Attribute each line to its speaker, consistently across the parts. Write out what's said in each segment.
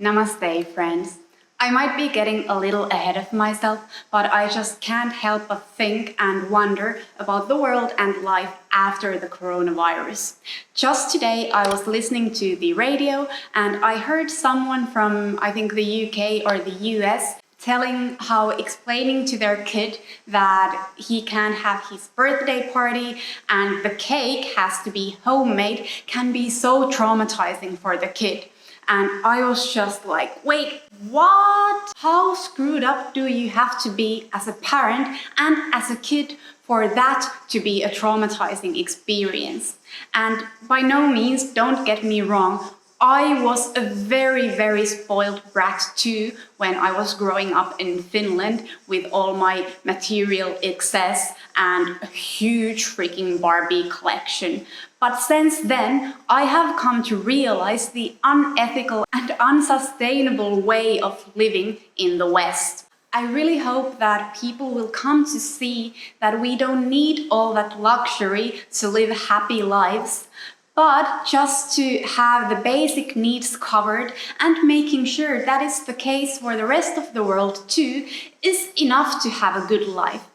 Speaker 1: Namaste, friends. I might be getting a little ahead of myself, but I just can't help but think and wonder about the world and life after the coronavirus. Just today, I was listening to the radio and I heard someone from, I think, the UK or the US telling how explaining to their kid that he can't have his birthday party and the cake has to be homemade can be so traumatizing for the kid. And I was just like, wait, what? How screwed up do you have to be as a parent and as a kid for that to be a traumatizing experience? And by no means, don't get me wrong, I was a very spoiled brat too when I was growing up in Finland with all my material excess and a huge freaking Barbie collection. But since then, I have come to realize the unethical and unsustainable way of living in the West. I really hope that people will come to see that we don't need all that luxury to live happy lives, but just to have the basic needs covered and making sure that is the case for the rest of the world too is enough to have a good life.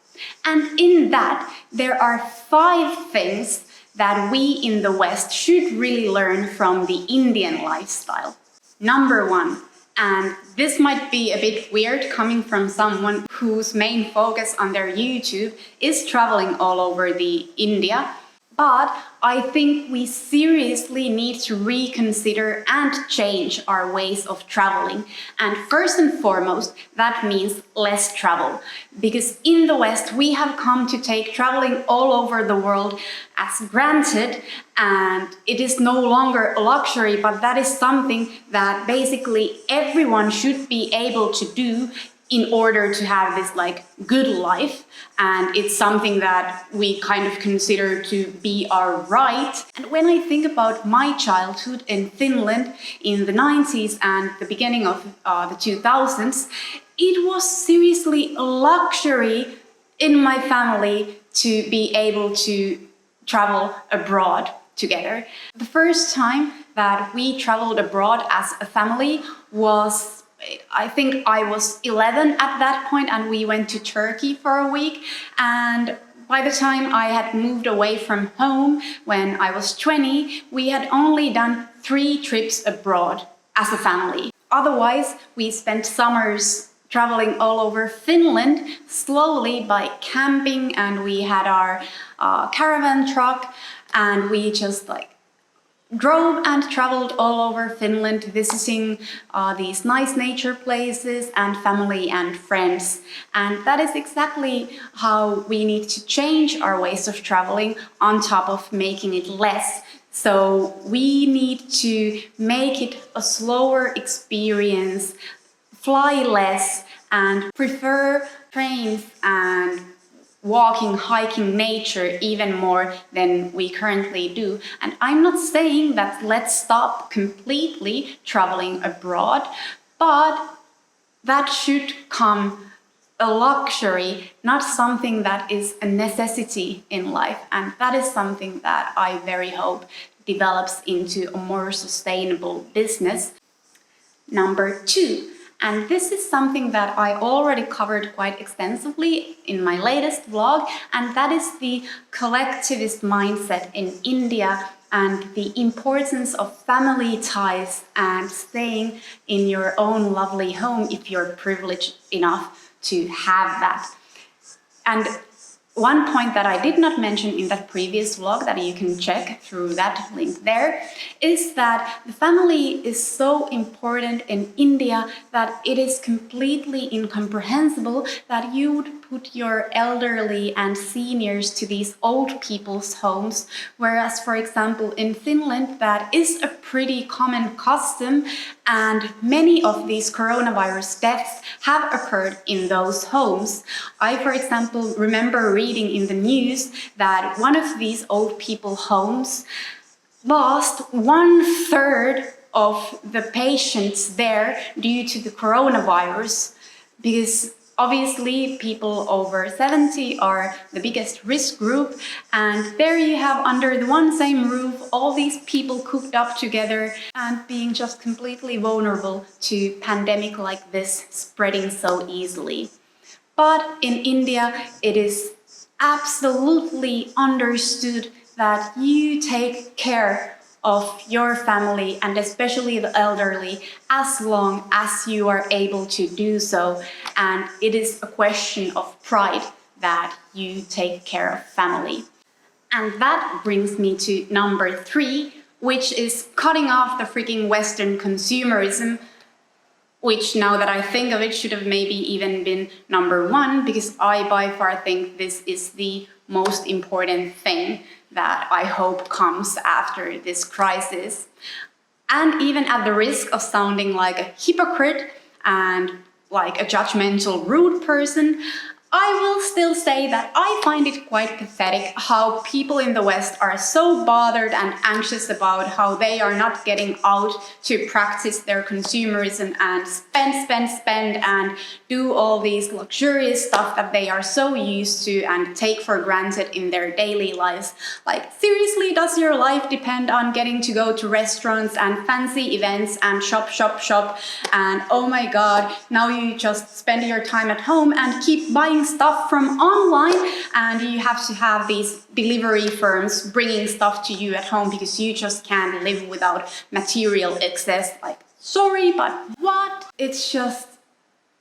Speaker 1: And in that, there are 5 things that we in the West should really learn from the Indian lifestyle. Number 1, and this might be a bit weird coming from someone whose main focus on their YouTube is traveling all over the India, but I think we seriously need to reconsider and change our ways of traveling. And first and foremost, that means less travel. Because in the West, we have come to take traveling all over the world as granted, and it is no longer a luxury, but that is something that basically everyone should be able to do in order to have this good life, and it's something that we kind of consider to be our right. And when I think about my childhood in Finland in the 90s and the beginning of the 2000s, it was seriously a luxury in my family to be able to travel abroad together. The first time that we traveled abroad as a family was, I think I was 11 at that point, and we went to Turkey for a week. And by the time I had moved away from home, when I was 20, we had only done 3 trips abroad as a family. Otherwise, we spent summers traveling all over Finland slowly by camping, and we had our caravan truck, and we just drove and traveled all over Finland, visiting these nice nature places and family and friends. And that is exactly how we need to change our ways of traveling on top of making it less. So we need to make it a slower experience, fly less, and prefer trains and walking, hiking nature even more than we currently do. And I'm not saying that let's stop completely traveling abroad, but that should come a luxury, not something that is a necessity in life. And that is something that I very hope develops into a more sustainable business. Number 2. And this is something that I already covered quite extensively in my latest vlog, and that is the collectivist mindset in India and the importance of family ties and staying in your own lovely home if you're privileged enough to have that. And one point that I did not mention in that previous vlog that you can check through that link there is that the family is so important in India that it is completely incomprehensible that you would put your elderly and seniors to these old people's homes, whereas, for example, in Finland, that is a pretty common custom, and many of these coronavirus deaths have occurred in those homes. I, for example, remember reading in the news that one of these old people homes lost 1/3 of the patients there due to the coronavirus, because Obviously, people over 70 are the biggest risk group, and there you have under the one same roof all these people cooped up together and being just completely vulnerable to pandemic like this spreading so easily. But in India, it is absolutely understood that you take care of your family and especially the elderly as long as you are able to do so. And it is a question of pride that you take care of family. And that brings me to number 3, which is cutting off the freaking Western consumerism, which now that I think of it should have maybe even been number 1, because I by far think this is the most important thing that I hope comes after this crisis. And even at the risk of sounding like a hypocrite and like a judgmental, rude person, I will still say that I find it quite pathetic how people in the West are so bothered and anxious about how they are not getting out to practice their consumerism and spend and do all these luxurious stuff that they are so used to and take for granted in their daily lives. Like, seriously, does your life depend on getting to go to restaurants and fancy events and shop and oh my god, now you just spend your time at home and keep buying stuff from online, and you have to have these delivery firms bringing stuff to you at home because you just can't live without material excess. Like, sorry, but what? It's just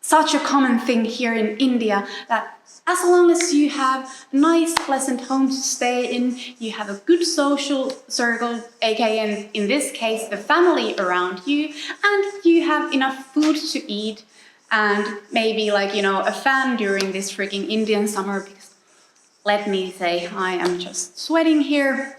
Speaker 1: such a common thing here in India that as long as you have a nice, pleasant home to stay in, you have a good social circle, aka in this case, the family around you, and you have enough food to eat, and maybe a fan during this freaking Indian summer, because let me say, I am just sweating here.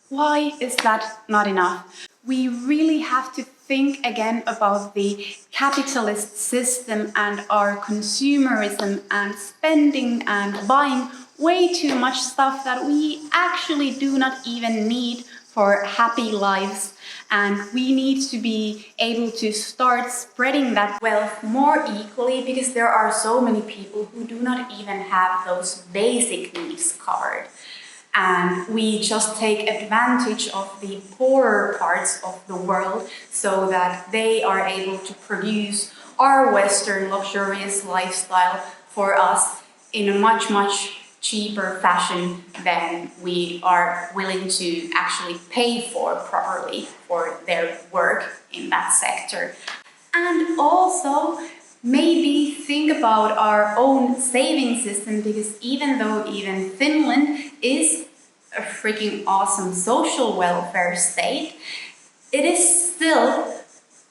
Speaker 1: Why is that not enough? We really have to think again about the capitalist system and our consumerism and spending and buying way too much stuff that we actually do not even need for happy lives. And we need to be able to start spreading that wealth more equally, because there are so many people who do not even have those basic needs covered. And we just take advantage of the poorer parts of the world so that they are able to produce our Western luxurious lifestyle for us in a much cheaper fashion than we are willing to actually pay for properly for their work in that sector. And also maybe think about our own saving system, because even though Finland is a freaking awesome social welfare state, it is still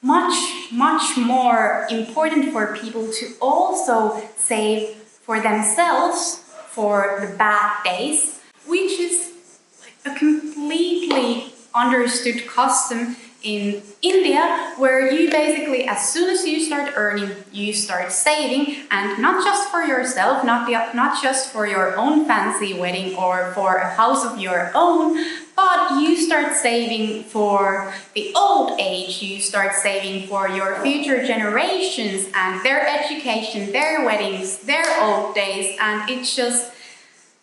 Speaker 1: much more important for people to also save for themselves for the bad days, which is a completely understood custom in India, where you basically, as soon as you start earning, you start saving, and not just for yourself, not just for your own fancy wedding or for a house of your own, but you start saving for the old age, you start saving for your future generations and their education, their weddings, their old days, and it's just,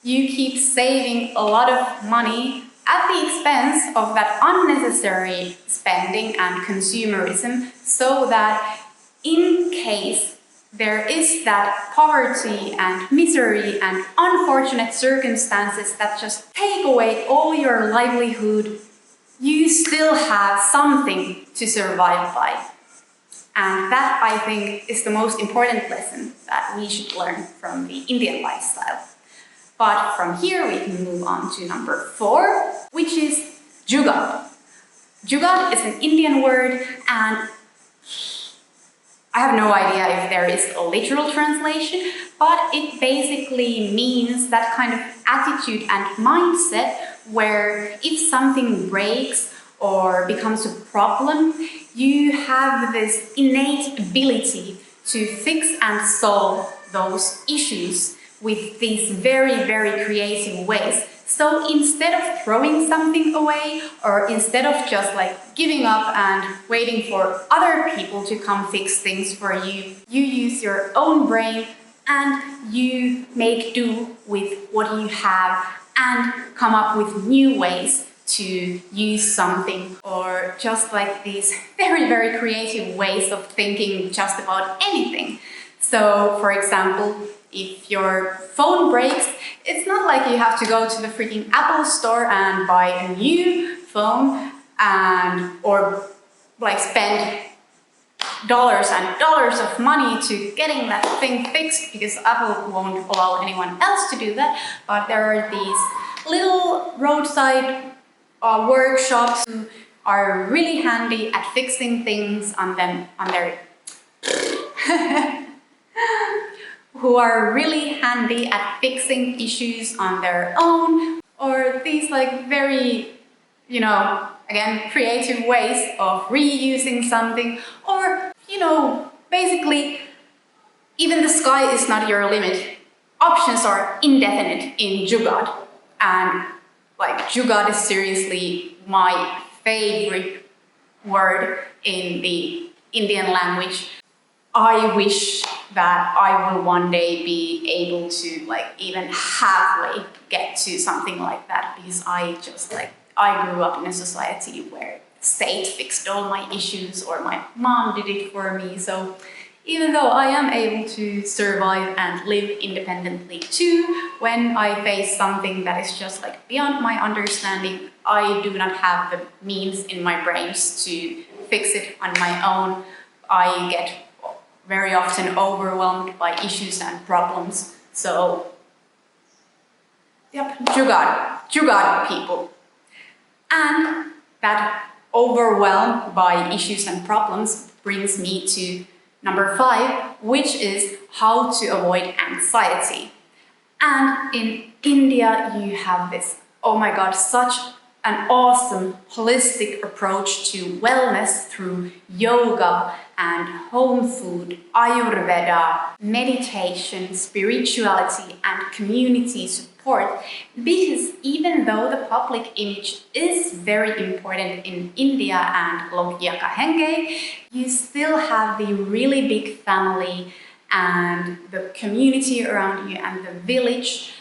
Speaker 1: you keep saving a lot of money at the expense of that unnecessary spending and consumerism, so that in case there is that poverty and misery and unfortunate circumstances that just take away all your livelihood, you still have something to survive by. And that, I think, is the most important lesson that we should learn from the Indian lifestyle. But from here we can move on to number 4, which is jugaad. Jugaad is an Indian word, and I have no idea if there is a literal translation, but it basically means that kind of attitude and mindset where if something breaks or becomes a problem, you have this innate ability to fix and solve those issues with these very creative ways. So instead of throwing something away, or instead of just giving up and waiting for other people to come fix things for you, you use your own brain, and you make do with what you have and come up with new ways to use something, or just like these very, very creative ways of thinking just about anything. So, for example, if your phone breaks, it's not like you have to go to the freaking Apple store and buy a new phone or like spend dollars and dollars of money to getting that thing fixed, because Apple won't allow anyone else to do that. But there are these little roadside workshops who are really handy at fixing things on their who are really handy at fixing issues on their own, or these like very, again, creative ways of reusing something, or, basically, even the sky is not your limit. Options are indefinite in Jugaad, and like Jugaad is seriously my favorite word in the Indian language. I wish that I will one day be able to like even halfway get to something like that, because I grew up in a society where the state fixed all my issues, or my mom did it for me. So even though I am able to survive and live independently too, when I face something that is just like beyond my understanding, I do not have the means in my brains to fix it on my own. I get very often overwhelmed by issues and problems. So, yep, Jugaad people. And that overwhelm by issues and problems brings me to number 5, which is how to avoid anxiety. And in India, you have this, oh my God, such an awesome holistic approach to wellness through yoga and home food, Ayurveda, meditation, spirituality, and community support. Because even though the public image is very important in India and Lokya Kahenge, you still have the really big family and the community around you and the village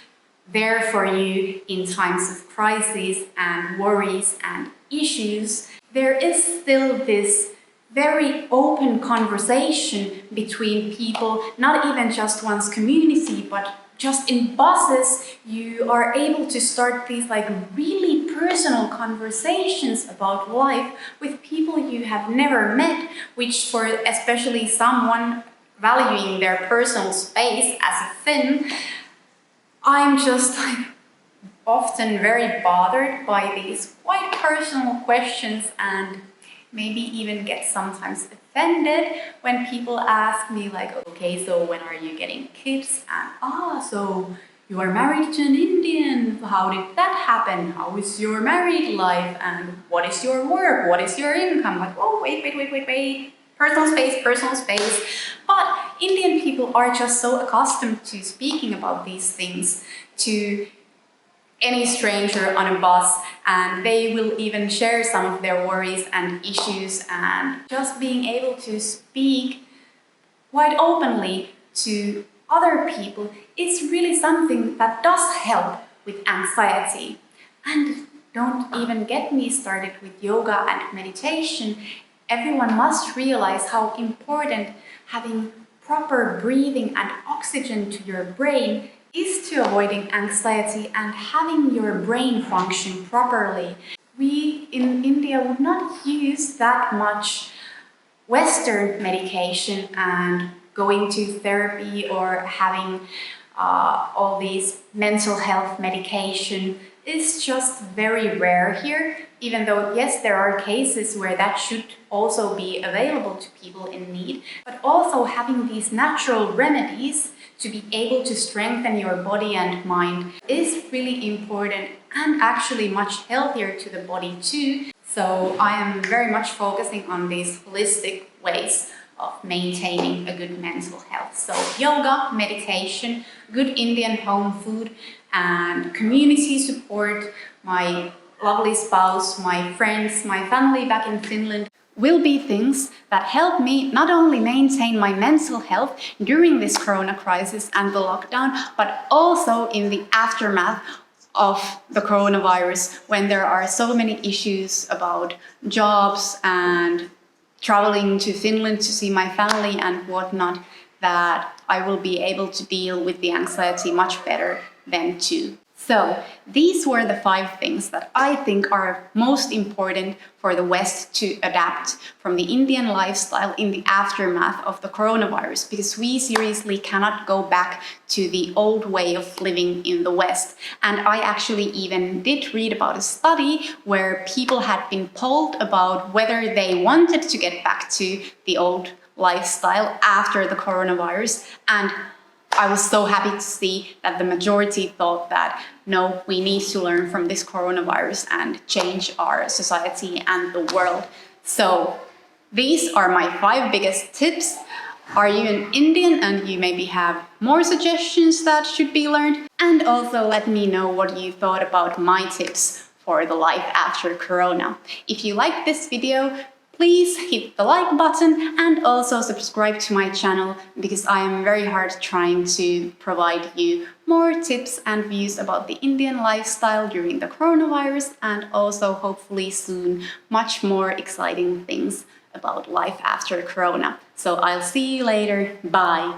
Speaker 1: there for you in times of crises and worries and issues. There is still this very open conversation between people, not even just one's community, but just in buses, you are able to start these like really personal conversations about life with people you have never met, which for especially someone valuing their personal space as a Finn, I'm just like often very bothered by these quite personal questions, and maybe even get sometimes offended when people ask me like, okay, so when are you getting kids? And so you are married to an Indian. How did that happen? How is your married life? And what is your work? What is your income? Like, oh, wait. Personal space. But Indian people are just so accustomed to speaking about these things to any stranger on a bus, and they will even share some of their worries and issues, and just being able to speak quite openly to other people is really something that does help with anxiety. And don't even get me started with yoga and meditation. Everyone must realize how important having proper breathing and oxygen to your brain is to avoiding anxiety and having your brain function properly. We in India would not use that much Western medication and going to therapy or having all these mental health medication is just very rare here, even though, yes, there are cases where that should also be available to people in need, but also having these natural remedies to be able to strengthen your body and mind is really important, and actually much healthier to the body too. So I am very much focusing on these holistic ways of maintaining a good mental health. So yoga, meditation, good Indian home food, and community support, my lovely spouse, my friends, my family back in Finland. will be things that help me not only maintain my mental health during this corona crisis and the lockdown, but also in the aftermath of the coronavirus, when there are so many issues about jobs and traveling to Finland to see my family and whatnot, that I will be able to deal with the anxiety much better then too. So these were the 5 things that I think are most important for the West to adapt from the Indian lifestyle in the aftermath of the coronavirus, because we seriously cannot go back to the old way of living in the West. And I actually even did read about a study where people had been polled about whether they wanted to get back to the old lifestyle after the coronavirus, and I was so happy to see that the majority thought that no, we need to learn from this coronavirus and change our society and the world. So these are my 5 biggest tips. Are you an Indian and you maybe have more suggestions that should be learned? And also let me know what you thought about my tips for the life after corona. If you liked this video, please hit the like button and also subscribe to my channel, because I am very hard trying to provide you more tips and views about the Indian lifestyle during the coronavirus, and also hopefully soon much more exciting things about life after corona. So I'll see you later. Bye.